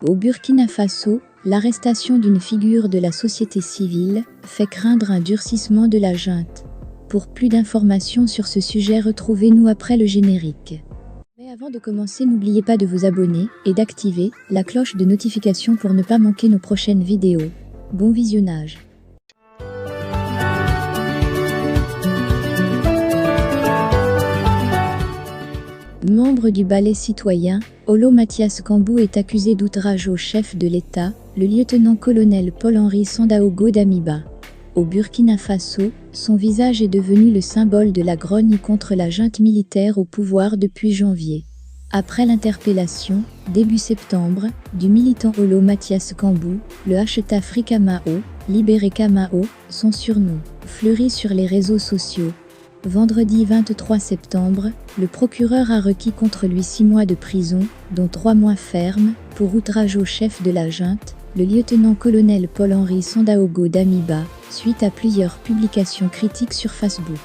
Au Burkina Faso, l'arrestation d'une figure de la société civile fait craindre un durcissement de la junte. Pour plus d'informations sur ce sujet, retrouvez-nous après le générique. Mais avant de commencer, n'oubliez pas de vous abonner et d'activer la cloche de notification pour ne pas manquer nos prochaines vidéos. Bon visionnage. Membre du ballet citoyen, Olo Mathias Kambou est accusé d'outrage au chef de l'État, le lieutenant-colonel Paul-Henri Sandaogo Damiba. Au Burkina Faso, son visage est devenu le symbole de la grogne contre la junte militaire au pouvoir depuis janvier. Après l'interpellation, début septembre, du militant Olo Mathias Kambou, le hashtag Afrikamao, libéré Kamao, son surnom, fleurit sur les réseaux sociaux. Vendredi 23 septembre, le procureur a requis contre lui 6 mois de prison, dont 3 mois fermes, pour outrage au chef de la junte, le lieutenant-colonel Paul-Henri Sandaogo Damiba, suite à plusieurs publications critiques sur Facebook.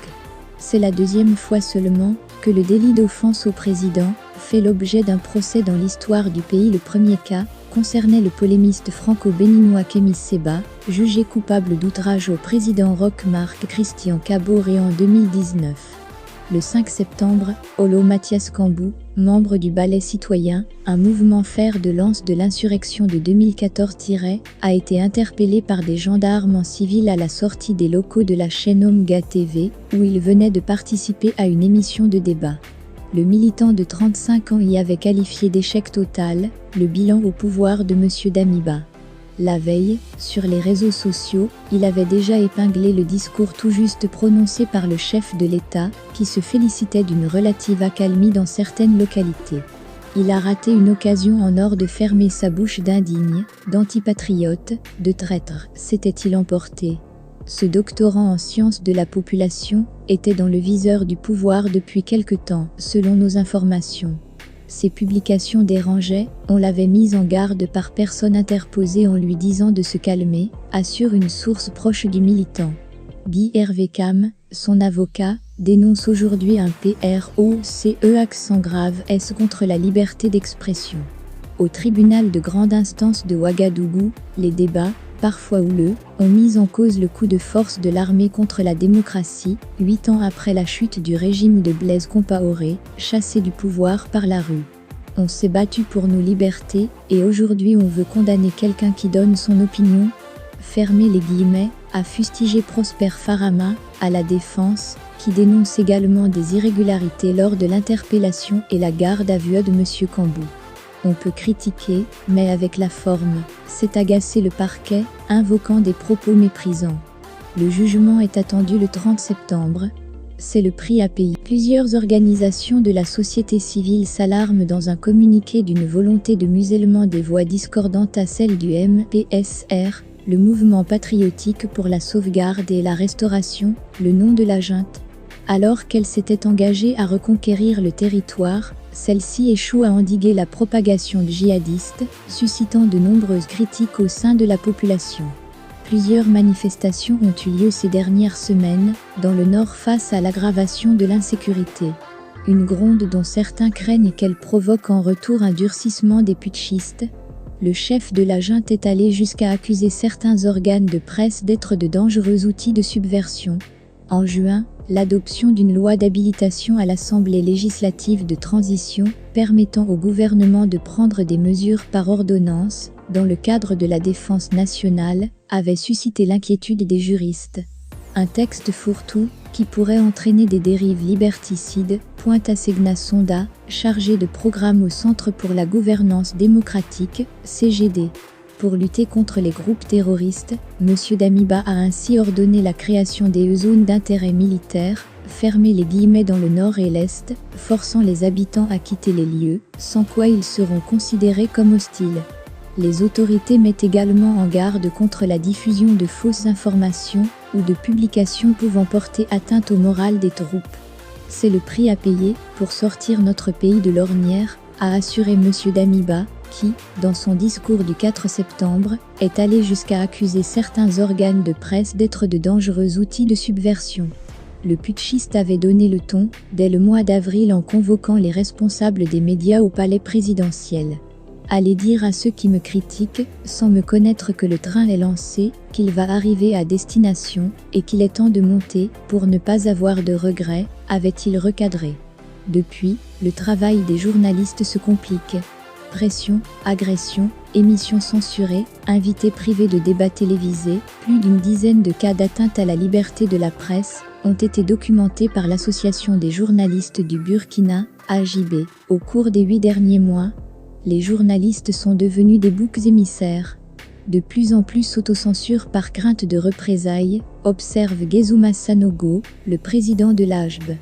C'est la deuxième fois seulement que le délit d'offense au président fait l'objet d'un procès dans l'histoire du pays. Le premier cas concernait le polémiste franco-béninois Kémy Séba, jugé coupable d'outrage au président Roch-Marc Christian Kaboré en 2019. Le 5 septembre, Olo Mathias Kambou, membre du ballet citoyen, un mouvement fer de lance de l'insurrection de 2014, a été interpellé par des gendarmes en civil à la sortie des locaux de la chaîne Omga TV, où il venait de participer à une émission de débat. Le militant de 35 ans y avait qualifié d'échec total le bilan au pouvoir de M. Damiba. La veille, sur les réseaux sociaux, il avait déjà épinglé le discours tout juste prononcé par le chef de l'État, qui se félicitait d'une relative accalmie dans certaines localités. Il a raté une occasion en or de fermer sa bouche d'indigne, d'antipatriote, de traître, s'était-il emporté. Ce doctorant en sciences de la population était dans le viseur du pouvoir depuis quelque temps, selon nos informations. Ses publications dérangeaient, on l'avait mis en garde par personne interposée en lui disant de se calmer, assure une source proche du militant. Guy Hervé Cam, son avocat, dénonce aujourd'hui un procès accent grave S contre la liberté d'expression. Au tribunal de grande instance de Ouagadougou, les débats, parfois houleux, ont mis en cause le coup de force de l'armée contre la démocratie, 8 ans après la chute du régime de Blaise Compaoré, chassé du pouvoir par la rue. On s'est battu pour nos libertés, et aujourd'hui on veut condamner quelqu'un qui donne son opinion. Fermez les guillemets, a fustigé Prosper Farama, à la Défense, qui dénonce également des irrégularités lors de l'interpellation et la garde à vue de M. Kambou. On peut critiquer, mais avec la forme, s'est agacé le parquet, invoquant des propos méprisants. Le jugement est attendu le 30 septembre. C'est le prix à payer. Plusieurs organisations de la société civile s'alarment dans un communiqué d'une volonté de musellement des voix discordantes à celle du MPSR, le mouvement patriotique pour la sauvegarde et la restauration, le nom de la junte. Alors qu'elle s'était engagée à reconquérir le territoire, celle-ci échoue à endiguer la propagation djihadiste, suscitant de nombreuses critiques au sein de la population. Plusieurs manifestations ont eu lieu ces dernières semaines, dans le nord face à l'aggravation de l'insécurité. Une gronde dont certains craignent qu'elle provoque en retour un durcissement des putschistes. Le chef de la junte est allé jusqu'à accuser certains organes de presse d'être de dangereux outils de subversion. En juin, l'adoption d'une loi d'habilitation à l'Assemblée législative de transition, permettant au gouvernement de prendre des mesures par ordonnance, dans le cadre de la défense nationale, avait suscité l'inquiétude des juristes. Un texte fourre-tout, qui pourrait entraîner des dérives liberticides, pointe Assegna Sonda, chargé de programme au Centre pour la gouvernance démocratique, CGD. Pour lutter contre les groupes terroristes, M. Damiba a ainsi ordonné la création des zones d'intérêt militaire, fermez les guillemets dans le nord et l'est, forçant les habitants à quitter les lieux, sans quoi ils seront considérés comme hostiles. Les autorités mettent également en garde contre la diffusion de fausses informations ou de publications pouvant porter atteinte au moral des troupes. C'est le prix à payer pour sortir notre pays de l'ornière, a assuré M. Damiba, qui, dans son discours du 4 septembre, est allé jusqu'à accuser certains organes de presse d'être de dangereux outils de subversion. Le putschiste avait donné le ton, dès le mois d'avril en convoquant les responsables des médias au palais présidentiel. Allez dire à ceux qui me critiquent, sans me connaître, que le train est lancé, qu'il va arriver à destination, et qu'il est temps de monter, pour ne pas avoir de regrets, avait-il recadré. Depuis, le travail des journalistes se complique. Pression, agression, émissions censurées, invités privés de débats télévisés, plus d'une dizaine de cas d'atteinte à la liberté de la presse ont été documentés par l'Association des journalistes du Burkina, AJB, au cours des 8 derniers mois. Les journalistes sont devenus des boucs émissaires. De plus en plus s'autocensurent par crainte de représailles, observe Gezuma Sanogo, le président de l'AJB.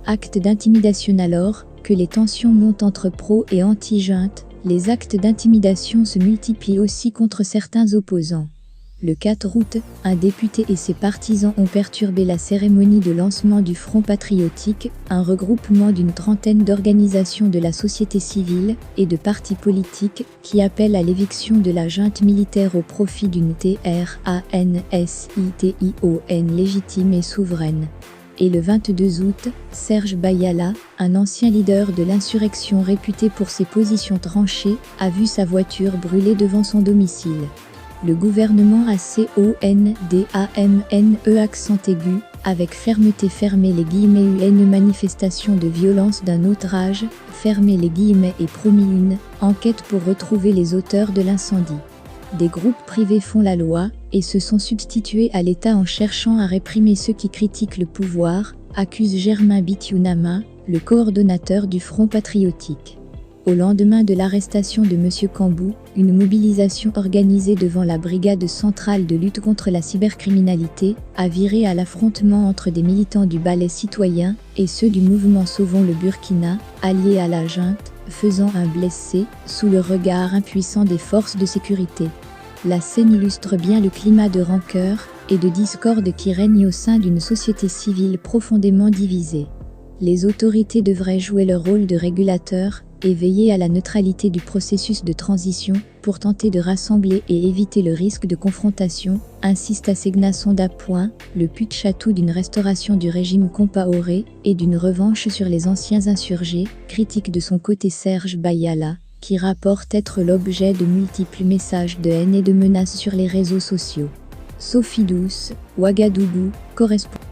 Acte d'intimidation. Alors que les tensions montent entre pro et anti-junte, les actes d'intimidation se multiplient aussi contre certains opposants. Le 4 août, un député et ses partisans ont perturbé la cérémonie de lancement du Front Patriotique, un regroupement d'une trentaine d'organisations de la société civile et de partis politiques qui appellent à l'éviction de la junte militaire au profit d'une transition légitime et souveraine. Et le 22 août, Serge Bayala, un ancien leader de l'insurrection réputé pour ses positions tranchées, a vu sa voiture brûler devant son domicile. Le gouvernement a accent aigu, avec fermeté fermé les guillemets une manifestation de violence d'un autre âge, fermé les guillemets et promis une enquête pour retrouver les auteurs de l'incendie. Des groupes privés font la loi et se sont substitués à l'État en cherchant à réprimer ceux qui critiquent le pouvoir, accuse Germain Bitunama, le coordonnateur du Front Patriotique. Au lendemain de l'arrestation de M. Kambou, une mobilisation organisée devant la brigade centrale de lutte contre la cybercriminalité a viré à l'affrontement entre des militants du ballet citoyen et ceux du mouvement Sauvons le Burkina, alliés à la junte, faisant un blessé, sous le regard impuissant des forces de sécurité. La scène illustre bien le climat de rancœur et de discorde qui règne au sein d'une société civile profondément divisée. Les autorités devraient jouer leur rôle de régulateur et veiller à la neutralité du processus de transition pour tenter de rassembler et éviter le risque de confrontation, insiste Asegna Sonda. Le putsch atout d'une restauration du régime Compaoré et d'une revanche sur les anciens insurgés, critique de son côté Serge Bayala, qui rapporte être l'objet de multiples messages de haine et de menaces sur les réseaux sociaux. Sophie Douce, Ouagadougou, correspond.